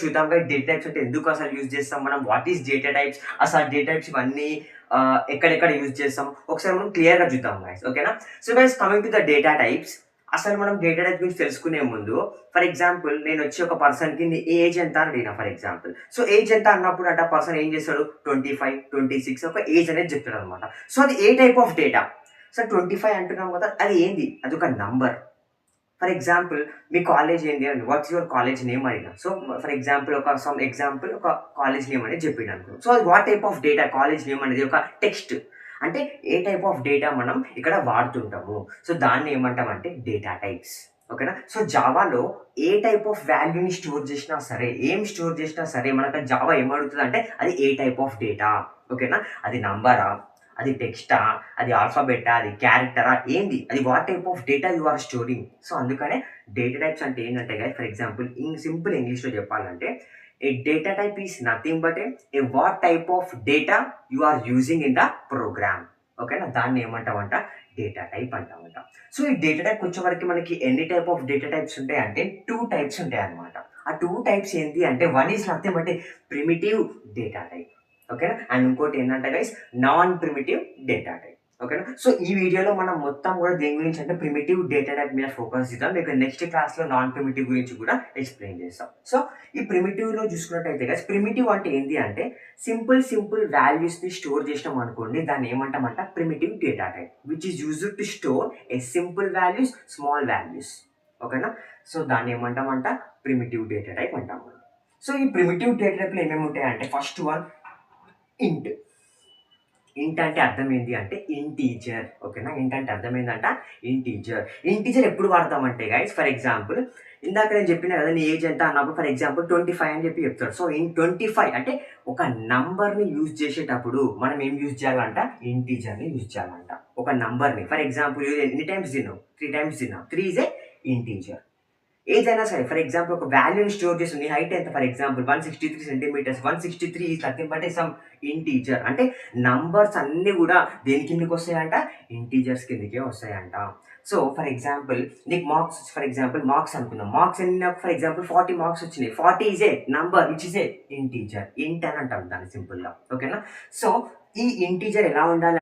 చూద్దాం guys data types అంటే ఎందుకు అసలు యూజ్ చేస్తాం మనం? What is data types? అసలు డేటా టైప్స్ ఇవన్నీ ఎక్కడెక్కడ యూజ్ చేస్తాం? ఒకసారి మనం క్లియర్‌గా చూద్దాం గైస్. ఓకేనా? So guys coming to the data types. అసలు మనం డేటా టైప్ గురించి తెలుసుకునే ముందు ఫర్ ఎగ్జాంపుల్ నేనొచ్చి ఒక పర్సన్‌కి నీ ఏజ్ ఎంత అని అడిగినా ఫర్ ఎగ్జాంపుల్. సో ఏజ్ ఎంత అన్నప్పుడు ఆ పర్సన్ ఏం చేస్తాడు? 25, 26 ఒక ఏజ్ అనేది చెప్తాడనమాట. సో అది ఏ టైప్ ఆఫ్ డేటా? సో 25 అంటున్నాం కదా! అది ఏంది? అదొక number. For example me college ఏంది అని వాట్స్ యువర్ కాలేజ్ నేమ్ అడిగిన. So for example some example ఒక కాలేజ్ నేమ్ అనేది చెప్పిండనుకో. సో అది what type of data? College name అనేది ఒక టెక్స్ట్. అంటే ఏ టైప్ ఆఫ్ డేటా మనం ఇక్కడ వాడుతుంటాము. సో దాన్ని ఏమంటామంటే డేటా టైప్స్. ఓకేనా? సో జావాలో ఏ టైప్ ఆఫ్ వాల్యూని స్టోర్ చేసినా సరే, ఏం స్టోర్ చేసినా సరే మనకు జావా ఏమడుగుతదంటే అది ఏ టైప్ ఆఫ్ డేటా. ఓకేనా? అది నంబరా? అది టెక్స్టా? అది ఆల్ఫాబెటా? అది క్యారెక్టరా? ఏంది? అది what type of data you are storing. So అందుకనే డేటా టైప్స్ అంటే ఏంటంటే గైస్ ఫర్ ఎగ్జాంపుల్ సింపుల్ ఇంగ్లీష్‌లో చెప్పాలంటే a data type is nothing but a what type of data you are using in the program. ఓకేనా? దాన్ని ఏమంటామంట data type అంటామంట. So ఈ డేటా టైప్‌కి వచ్చేవరకి మనకి ఎన్ని టైప్ ఆఫ్ డేటా టైప్స్ ఉంటాయంటే 2 టైప్స్ ఉంటాయన్నమాట. ఆ 2 టైప్స్ ఏంటి అంటే one is nothing but a primitive data type. ఓకేనా? అండ్ ఇంకోటి ఏంటంటే guys non primitive data type. ఓకేనా? సో ఈ వీడియోలో మనం మొత్తం కూడా దేని గురించి అంటే ప్రిమిటివ్ డేటా టైప్ మీద ఫోకస్ చేద్దాం. మీకు నెక్స్ట్ క్లాస్‌లో నాన్ ప్రిమిటివ్ గురించి కూడా ఎక్స్‌ప్లెయిన్ చేస్తాం. సో ఈ ప్రిమిటివ్‌లో చూసుకున్నట్టయితే గైస్ ప్రిమిటివ్ అంటే ఏంటి అంటే సింపుల్ వాల్యూస్‌ని స్టోర్ చేసినాం అనుకోండి దాన్ని ఏమంటామంట primitive data type which is used to store a simple values, small values. ఓకేనా? సో దాన్ని ఏమంటామంట ప్రిమిటివ్ డేటా టైప్ అంటాం మనం. సో ఈ ప్రిమిటివ్ డేటా టైప్‌లో ఏమేమి ఉంటాయంటే ఫస్ట్ వన్ ఇంట్. ఇంట్ అంటే అర్థం ఏంటి అంటే ఇంటీజర్. ఓకేనా? ఇంట్ అంటే అర్థమైందంట ఇంటీజర్. ఇంటీజర్ ఎప్పుడు వాడతామంటే గైస్ ఫర్ ఎగ్జాంపుల్ ఇందాక నేను చెప్పిన కదా నీ ఏజ్ ఎంత అన్నప్పుడు ఫర్ ఎగ్జాంపుల్ 25 అని చెప్పి చెప్తాడు. సో 25 అంటే ఒక నంబర్‌ని యూజ్ చేసేటప్పుడు మనం ఏం యూజ్ చేయాలంట ఇంటీజర్‌ని యూజ్ చేయాలంట. ఒక నంబర్‌ని ఫర్ ఎగ్జాంపుల్ ఎన్ని టైమ్స్ తిన్నావు? 3 టైమ్స్ తిన్నావు. 3 ఈస్ ఏ ఇంటీజర్. ఏదైనా సరే ఫర్ ఎగ్జాంపుల్ ఒక వాల్యూని స్టోర్ చేసి నీ హైట్ ఎంత for example 163 centimetres. 163 is nothing but some integer. అంటే నంబర్స్ అన్నీ కూడా దేని కిందకి వస్తాయంట? ఇంటీజర్స్ కిందకే వస్తాయంట. సో ఫర్ ఎగ్జాంపుల్ నీకు మార్క్స్ ఫర్ ఎగ్జాంపుల్ మార్క్స్ అనుకుందాం. మార్క్స్ ఎన్ని నాకు ఫర్ ఎగ్జాంపుల్ 40 మార్క్స్ వచ్చినాయి. 40 is a number which is a integer. Int అని అంటాం దాన్ని సింపుల్‌గా. ఓకేనా? సో ఈ ఇంటీజర్ ఎలా ఉండాలి?